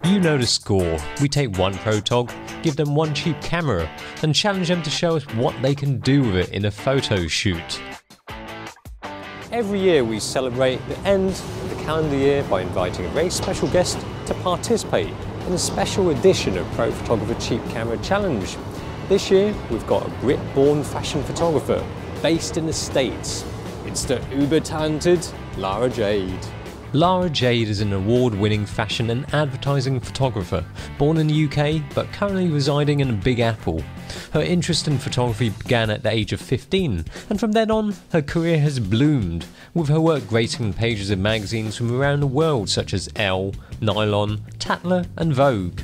You know the score. We take one Pro Tog, give them one cheap camera, and challenge them to show us what they can do with it in a photo shoot. Every year we celebrate the end of the calendar year by inviting a very special guest to participate in a special edition of Pro Photographer Cheap Camera Challenge. This year we've got a Brit-born fashion photographer based in the States. It's the uber-talented Lara Jade. Lara Jade is an award-winning fashion and advertising photographer, born in the UK but currently residing in Big Apple. Her interest in photography began at the age of 15, and from then on, her career has bloomed, with her work gracing pages of magazines from around the world such as Elle, Nylon, Tatler and Vogue.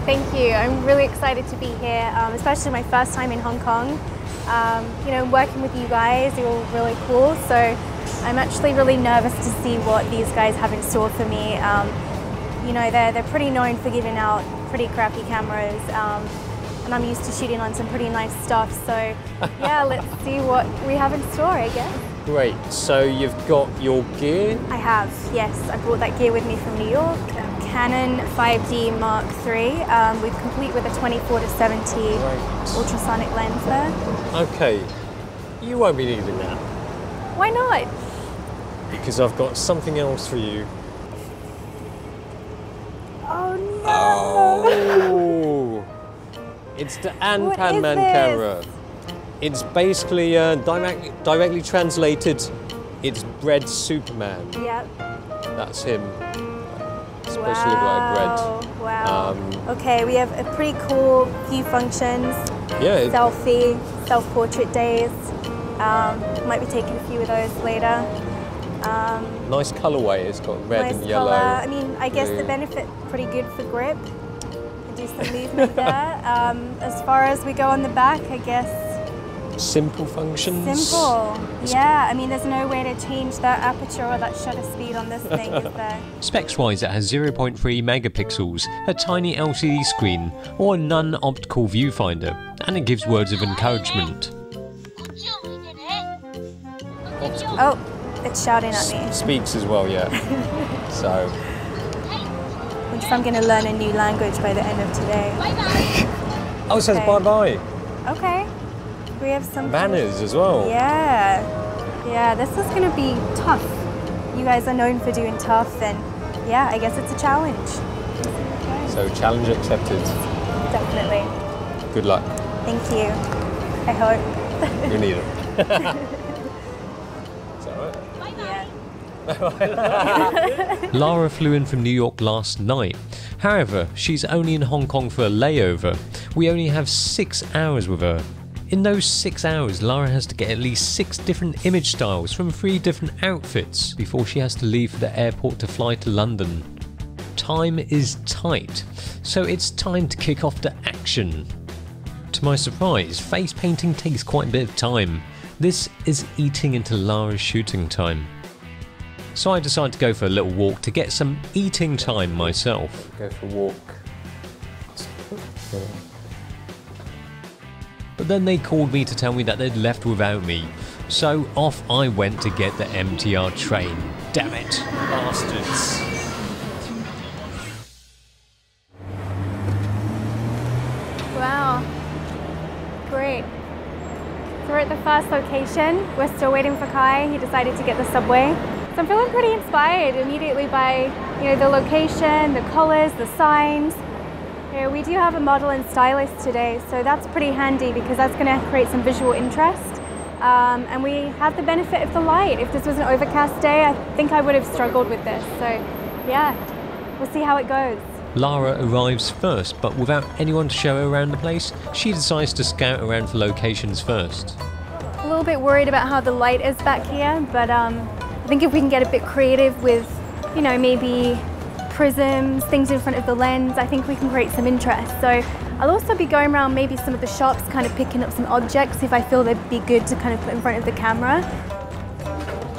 Thank you. I'm really excited to be here, especially my first time in Hong Kong. You know, working with you guys, you're all really cool, so I'm actually really nervous to see what these guys have in store for me. You know, they're pretty known for giving out pretty crappy cameras, and I'm used to shooting on some pretty nice stuff, so yeah, let's see what we have in store, I guess. Great, so you've got your gear? I have, yes. I brought that gear with me from New York. Canon 5D Mark III, complete with a 24-70 ultrasonic lens there. Okay, you won't be needing that. Why not? Because I've got something else for you. Oh no! Oh, it's the Pan-Man camera. It's basically directly translated, it's bread Superman. Yep. That's him. Especially like bread. Wow. Okay, we have a pretty cool few functions. Yeah. Selfie, self-portrait days. Might be taking a few of those later. Nice colorway. It's got red and yellow. Color. I mean, I guess the benefit pretty good for grip. Do some movement there. As far as we go on the back, I guess. Simple functions. Simple. Yeah, I mean, there's no way to change that aperture or that shutter speed on this thing, is there? Specs-wise, it has 0.3 megapixels, a tiny LCD screen, or a non-optical viewfinder, and it gives words of encouragement. Oh, it's shouting at me. Speaks as well, yeah. So. I wonder if I'm going to learn a new language by the end of today. Oh, it says bye-bye. Okay. We have some banners as well. Yeah. Yeah, this is going to be tough. You guys are known for doing tough, and yeah, I guess it's a challenge. Okay. So challenge accepted. Definitely. Good luck. Thank you. I hope. You need it. Is that right? Yeah. Lara flew in from New York last night. However, she's only in Hong Kong for a layover. We only have 6 hours with her. In those 6 hours, Lara has to get at least 6 different image styles from 3 different outfits before she has to leave for the airport to fly to London. Time is tight, so it's time to kick off the action. To my surprise, face painting takes quite a bit of time. This is eating into Lara's shooting time. So I decided to go for a little walk to get some eating time myself. Go for a walk. But then they called me to tell me that they'd left without me. So off I went to get the MTR train. Damn it, bastards. Wow, great. So we're at the first location. We're still waiting for Kai. He decided to get the subway. So I'm feeling pretty inspired immediately by, you know, the location, the colors, the signs. We do have a model and stylist today, so that's pretty handy because that's going to create some visual interest. And we have the benefit of the light. If this was an overcast day, I think I would have struggled with this. So yeah, we'll see how it goes. Lara arrives first, but without anyone to show her around the place, she decides to scout around for locations first. A little bit worried about how the light is back here, but I think if we can get a bit creative with, you know, maybe prisms, things in front of the lens, I think we can create some interest. So I'll also be going around maybe some of the shops, kind of picking up some objects if I feel they'd be good to kind of put in front of the camera.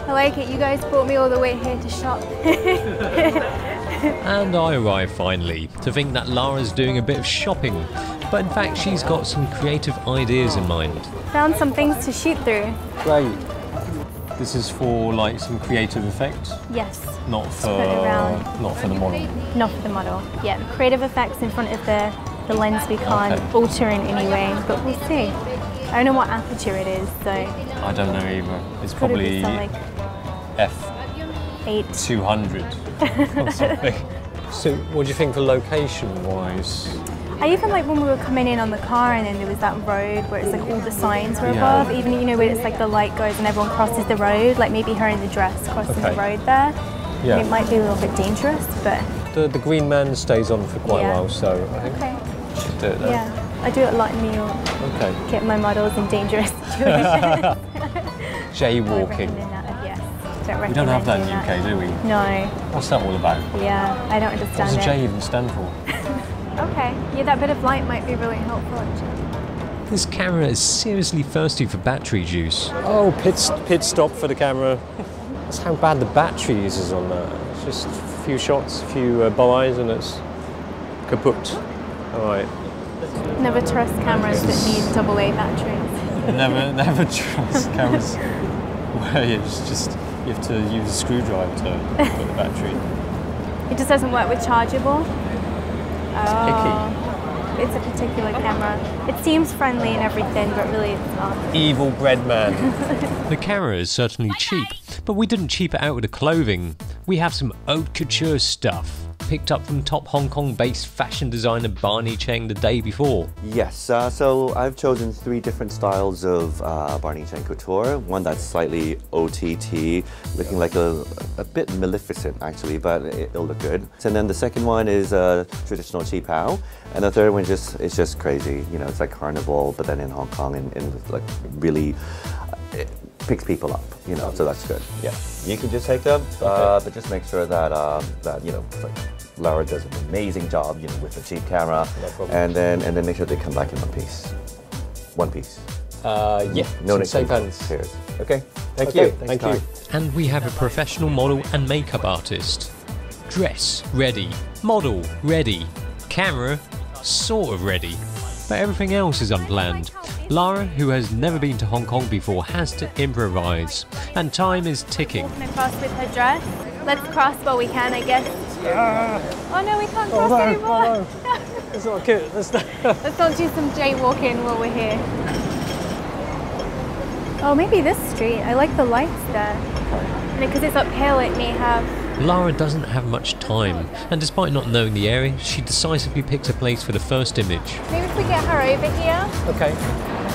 I like it, you guys brought me all the way here to shop. And I arrive finally, to think that Lara's doing a bit of shopping, but in fact she's got some creative ideas in mind. Found some things to shoot through. Great. This is for like some creative effects? Yes. Not for the model? Not for the model. Yeah, creative effects in front of the lens we can't alter in any way, but we'll see. I don't know what aperture it is, so... I don't know either. It's probably like f200 or something. So what do you think for location-wise? I even like when we were coming in on the car and then there was that road where it's like all the signs were above, even you know where it's like the light goes and everyone crosses the road, like maybe her in the dress crossing the road there. Yeah. It might be a little bit dangerous, but... The green man stays on for quite a while, so I think you should do it there. Yeah, I do it a lot in New York. Okay. Get my models in dangerous situations. Jaywalking. We don't have that in the UK, do we? No. What's that all about? Yeah, I don't understand What does J even stand for? Okay, yeah, that bit of light might be really helpful actually. This camera is seriously thirsty for battery juice. Oh, pit stop for the camera. That's how bad the battery is on that. It's just a few shots, a few buys, and it's kaput. All right. Never trust cameras that need AA batteries. Never trust cameras where you have to use a screwdriver to put the battery. It just doesn't work with chargeable. Picky. It's a particular camera. It seems friendly and everything, but really it's not. Evil bread man. The camera is certainly cheap, but we didn't cheap it out with the clothing. We have some haute couture stuff, picked up from top Hong Kong-based fashion designer Barney Cheng the day before. Yes, so I've chosen 3 different styles of Barney Cheng couture. One that's slightly OTT, looking like a bit Maleficent actually, but it'll look good. And then the second one is traditional Chi Pao, and the third one is just crazy. You know, it's like carnival, but then in Hong Kong and like really it picks people up. You know, so that's good. Yeah, you can just take them, but just make sure that that you know, like Lara does an amazing job, you know, with the cheap camera, and then make sure they come back in one piece. One piece. Yeah. No safe hands. Cheers. Okay. Thank you. you. Thank you. And we have a professional model and makeup artist. Dress ready, model ready, camera sort of ready, but everything else is unplanned. Lara, who has never been to Hong Kong before, has to improvise, and time is ticking. Walking across with her dress. Let's cross while we can, I guess. Oh no, we can't cross anymore. No. That's not good. Let's not do some jaywalking while we're here. Oh, maybe this street. I like the lights there. And because it's uphill, it may have... Lara doesn't have much time, and despite not knowing the area, she decisively picks a place for the first image. Maybe if we get her over here. Okay.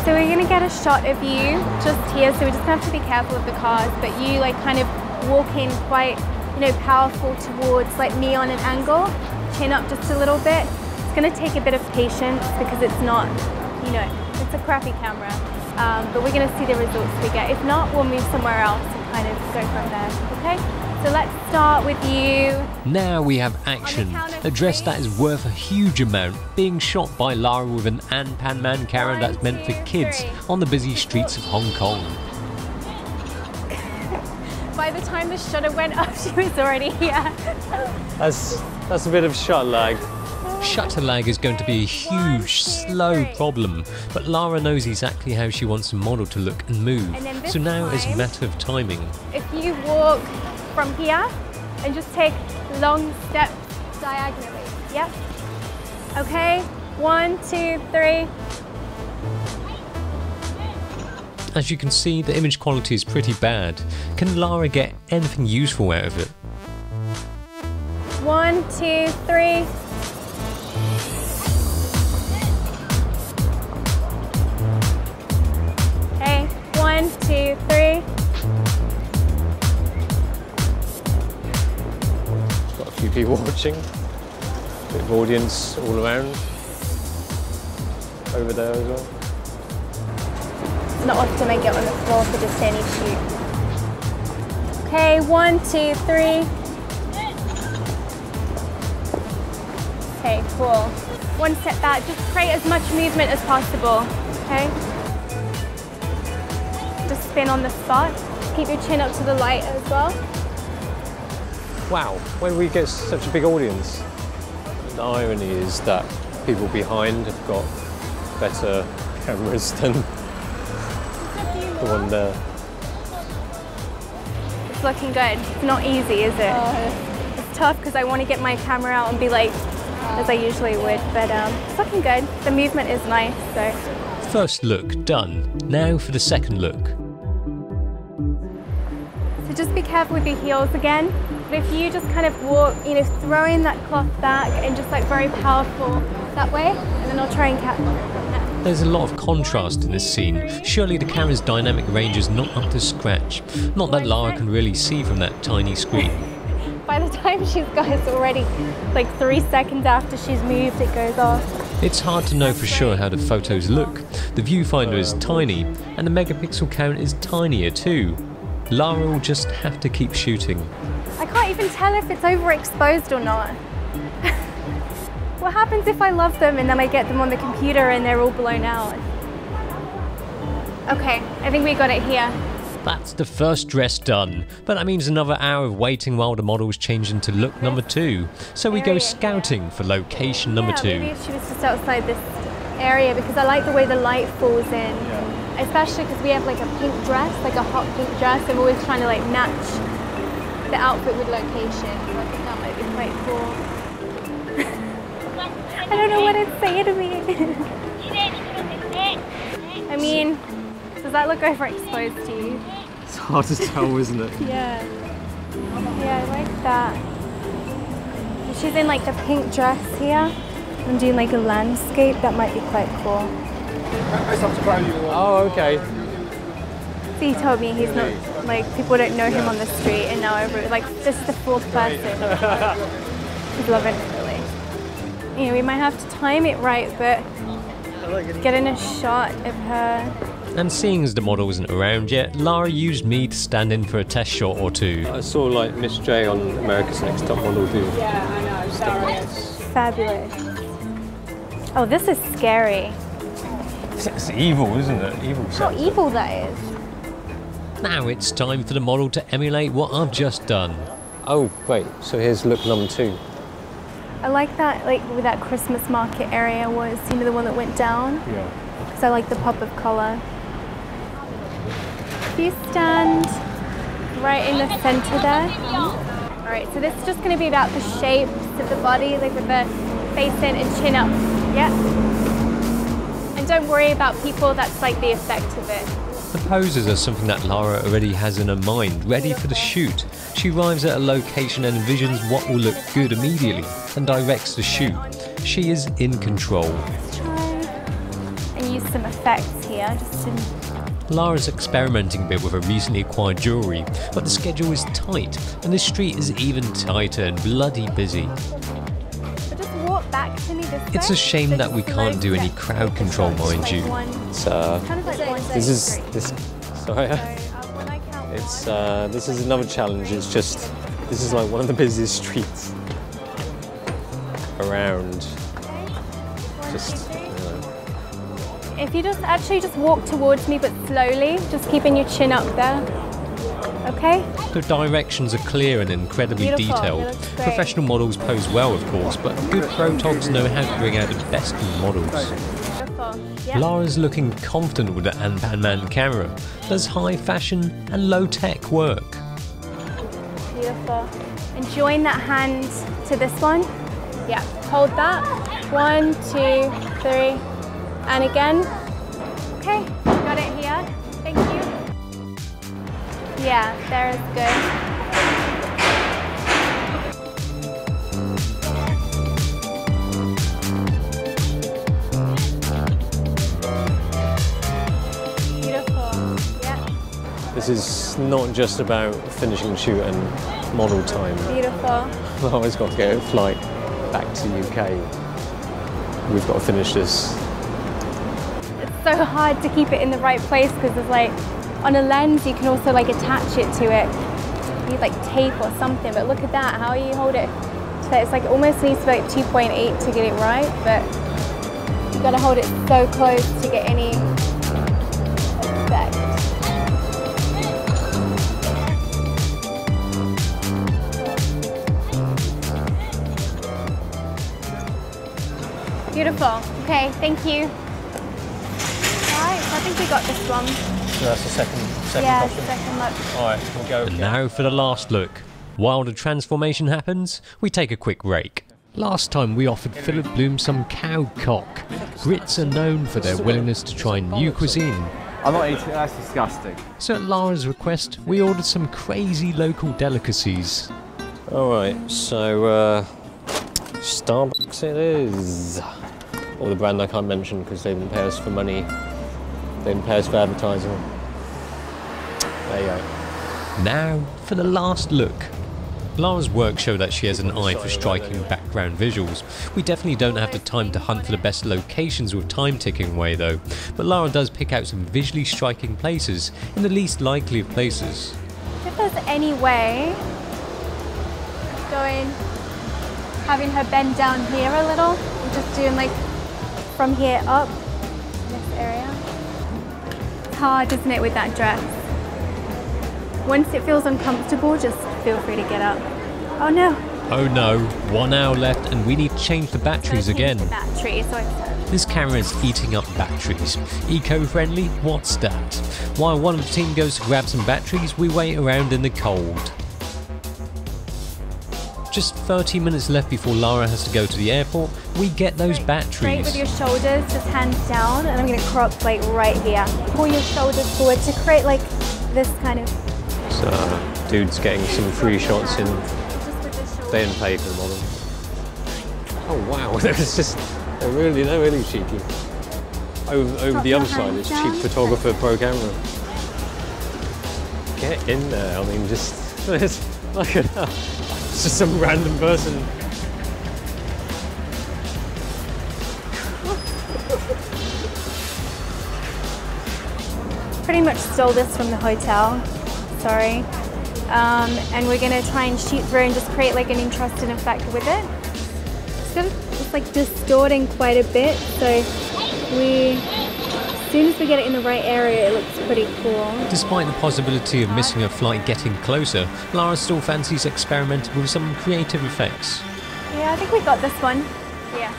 So we're gonna get a shot of you just here, so we're just gonna have to be careful of the cars, but you like kind of walk in quite, you know, powerful towards like me on an angle, chin up just a little bit. It's gonna take a bit of patience because it's not, you know, it's a crappy camera, but we're gonna see the results we get. If not, we'll move somewhere else and kind of go from there, okay? So let's start with you. Now we have action. A dress that is worth a huge amount, being shot by Lara with an Pan Man camera that's meant for kids on the busy streets of Hong Kong. By the time the shutter went up, she was already here. That's a bit of shutter lag. Shutter lag is going to be a huge, slow problem, but Lara knows exactly how she wants the model to look and move, so now it's a matter of timing. If you walk from here and just take long steps diagonally, yep. Okay, 1, 2, 3. As you can see, the image quality is pretty bad. Can Lara get anything useful out of it? 1, 2, 3. Okay, 1, 2, 3. Got a few people watching. Bit of audience all around. Over there as well. Not often I get on the floor for just any shoot. Okay, 1, 2, 3. Okay, cool. One step back, just create as much movement as possible, okay? Just spin on the spot. Keep your chin up to the light as well. Wow, when we get such a big audience, the irony is that people behind have got better cameras than the one there. It's looking good. It's not easy, is it? It's tough because I want to get my camera out and be like, as I usually would, but it's looking good. The movement is nice, so. First look done. Now for the second look. So just be careful with your heels again. But if you just kind of walk, you know, throwing that cloth back and just like very powerful that way, and then I'll try and catch. There's a lot of contrast in this scene. Surely the camera's dynamic range is not up to scratch. Not that Lara can really see from that tiny screen. By the time she's got it already, like 3 seconds after she's moved, it goes off. It's hard to know for sure how the photos look. The viewfinder is tiny, and the megapixel count is tinier too. Lara will just have to keep shooting. I can't even tell if it's overexposed or not. What happens if I love them and then I get them on the computer and they're all blown out? Okay, I think we got it here. That's the first dress done, but that means another hour of waiting while the models change into look number 2. So we go scouting for location number 2. Maybe if she was just outside this area, because I like the way the light falls in, especially because we have like a pink dress, like a hot pink dress. I'm always trying to like match the outfit with location. So I think that might be quite cool. I don't know what it's saying to me. I mean, does that look overexposed to you? It's hard to tell, isn't it? Yeah. Yeah, I like that. She's in like the pink dress here. I'm doing like a landscape. That might be quite cool. Oh, okay. So he told me he's not, like, people don't know him on the street, and now like, this is the 4th person. He's loving it, really. You know, we might have to time it right, but getting a shot of her. And seeing as the model isn't around yet, Lara used me to stand in for a test shot or two. I saw like Miss J on America's Next Top Model do. Yeah, I know, sorry. Fabulous. Oh, this is scary. It's evil, isn't it? Evil. How evil that is. Now it's time for the model to emulate what I've just done. Oh, wait, so here's look number 2. I like that, like where that Christmas market area was, you know, the one that went down. Yeah. Because I like the pop of colour. If you stand right in the centre there. Alright, so this is just going to be about the shapes of the body, like with the face in and chin up. Yeah. And don't worry about people, that's like the effect of it. The poses are something that Lara already has in her mind, ready for the shoot. She arrives at a location and envisions what will look good immediately and directs the shoot. She is in control. Let's try and use some effects here, just to... Lara's experimenting a bit with her recently acquired jewellery, but the schedule is tight and the street is even tighter and bloody busy. So just walk back to me this way. It's a shame So that we just can't do slow any step. crowd control, mind you. It's Kind of like one, this two, is three. this. Sorry. So, when I count It's one, this is another challenge. It's just this is like one of the busiest streets around. Just if you just walk towards me, but slowly, just keeping your chin up there. Okay? The directions are clear and incredibly Beautiful. detailed. It looks great. Professional models pose well, of course, but good Pro Togs know how to bring out the best in models. Beautiful. Yeah. Lara's looking confident with the Anpan camera. Does high fashion and low tech work? Beautiful. And join that hand to this one. Yeah. Hold that. 1, 2, 3. And again. Okay. Got it here. Thank you. Yeah, there is good. Beautiful. Yeah. this is not just about finishing the shoot and model time. Beautiful. I've always got to get a flight back to the UK. We've got to finish this. It's so hard to keep it in the right place because there's like, on a lens you can also like attach it to it. You need like tape or something, but look at that, how you hold it. So it's like, it almost needs to be like 2.8 to get it right, but you've got to hold it so close to get any effect. Beautiful. Okay, thank you. All right, so I think we got this one. So that's the second yeah, costume? second look. Alright, we'll go. And now for the last look. While the transformation happens, we take a quick break. Last time we offered Philip Bloom some cow cock. Brits are known for their willingness to try new cuisine. I'm not eating, that's disgusting. So at Lara's request, we ordered some crazy local delicacies. Alright, so Starbucks it is. Or the brand I can't mention because they didn't pay us for money. They didn't pay us for advertising. There you go. Now for the last look. Lara's work showed that she has an eye for striking background visuals. We definitely don't have the time to hunt for the best locations with time ticking away though, but Lara does pick out some visually striking places in the least likely of places. If there's any way of having her bend down here a little, and just doing like from here up, this area. It's hard, isn't it, with that dress? Once it feels uncomfortable, just feel free to get up. Oh no. Oh no, 1 hour left and we need to change the batteries again. This camera is eating up batteries. Eco-friendly? What's that? While one of the team goes to grab some batteries, we wait around in the cold. Just 30 minutes left before Lara has to go to the airport, we get those batteries. Straight with your shoulders, just hands down, and I'm going to crop like right here. Pull your shoulders forward to create like this kind of... So, dude's getting some free shots in. They didn't pay for the model. Oh wow, they're really cheeky. Over the other side, it's cheap photographer pro camera. Get in there, I mean, just look at that. It's just some random person. Pretty much stole this from the hotel. Sorry. And we're gonna try and shoot through and just create like an interesting effect with it. It's like distorting quite a bit, so as soon as we get it in the right area, it looks pretty cool. Despite the possibility of missing a flight getting closer, Lara still fancies experimenting with some creative effects. Yeah, I think we got this one. Yeah.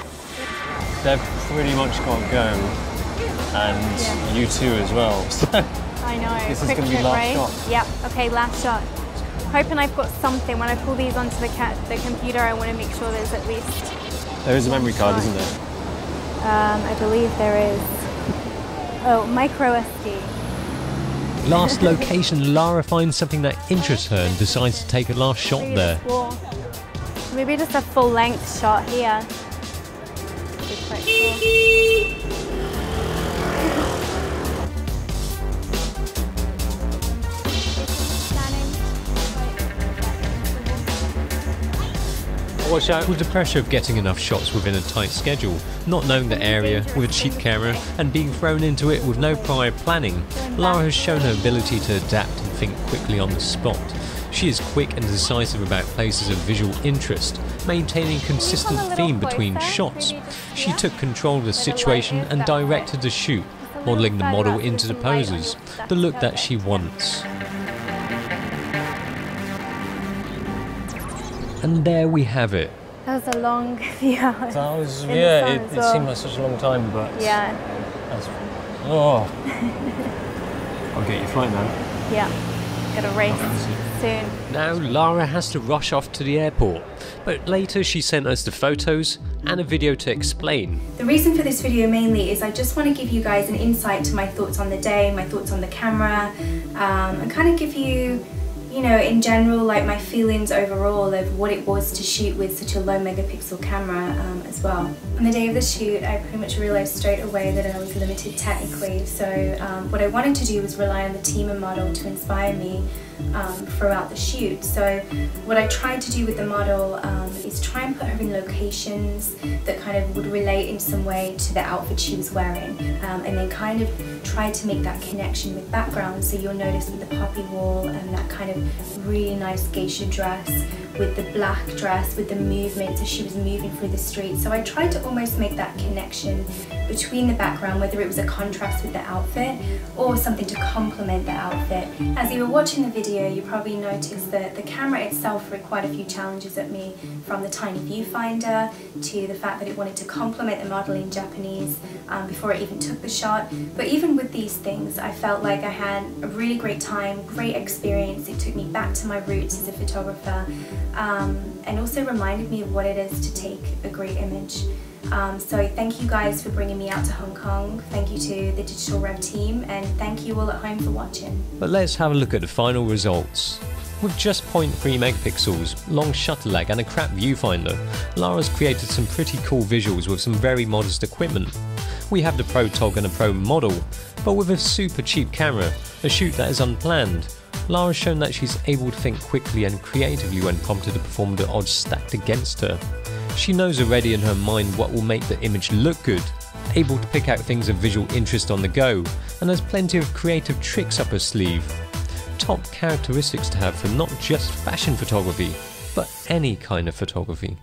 They've pretty much got to go, and you too as well. I know. This is going to be last shot. Yep. Okay, last shot. Hoping I've got something. When I pull these onto the computer, I want to make sure there's at least... There is a memory card, isn't there? I believe there is. Oh, micro SD. Last location, Lara finds something that interests her and decides to take a last shot there. Maybe just a full length shot here. That'd be quite cool. Watch out. With the pressure of getting enough shots within a tight schedule, not knowing the area with a cheap camera and being thrown into it with no prior planning, Lara has shown her ability to adapt and think quickly on the spot. She is quick and decisive about places of visual interest, maintaining a consistent theme between shots. She took control of the situation and directed the shoot, modelling the model into the poses, the look that she wants. And there we have it. That was a long few hours. That was, yeah, it seemed like such a long time, but... Yeah. Oh. I'll get your flight now. Yeah. Got a race soon. Now Lara has to rush off to the airport, but later she sent us the photos and a video to explain. The reason for this video mainly is I just want to give you guys an insight to my thoughts on the day, my thoughts on the camera, and kind of give you, you know, in general, like my feelings overall of what it was to shoot with such a low megapixel camera as well. On the day of the shoot, I pretty much realised straight away that I was limited technically, so what I wanted to do was rely on the team and model to inspire me throughout the shoot. So what I tried to do with the model is try and put her in locations that kind of would relate in some way to the outfit she was wearing, and then kind of try to make that connection with background. So you'll notice with the poppy wall and that kind of really nice geisha dress with the black dress, with the movement, so she was moving through the street. So I tried to almost make that connection between the background, whether it was a contrast with the outfit or something to complement the outfit. As you were watching the video, you probably noticed that the camera itself threw quite a few challenges at me, from the tiny viewfinder to the fact that it wanted to complement the model in Japanese before it even took the shot. But even with these things, I felt like I had a really great time, great experience. It took me back to my roots as a photographer, and also reminded me of what it is to take a great image. So thank you guys for bringing me out to Hong Kong. Thank you to the DigitalRev team, and thank you all at home for watching. But let's have a look at the final results. With just 0.3 megapixels, long shutter lag and a crap viewfinder, Lara's created some pretty cool visuals with some very modest equipment. We have the Pro Tog and a Pro model, but with a super cheap camera, a shoot that is unplanned, Lara's shown that she's able to think quickly and creatively when prompted to perform the odds stacked against her. She knows already in her mind what will make the image look good, able to pick out things of visual interest on the go, and has plenty of creative tricks up her sleeve. Top characteristics to have for not just fashion photography, but any kind of photography.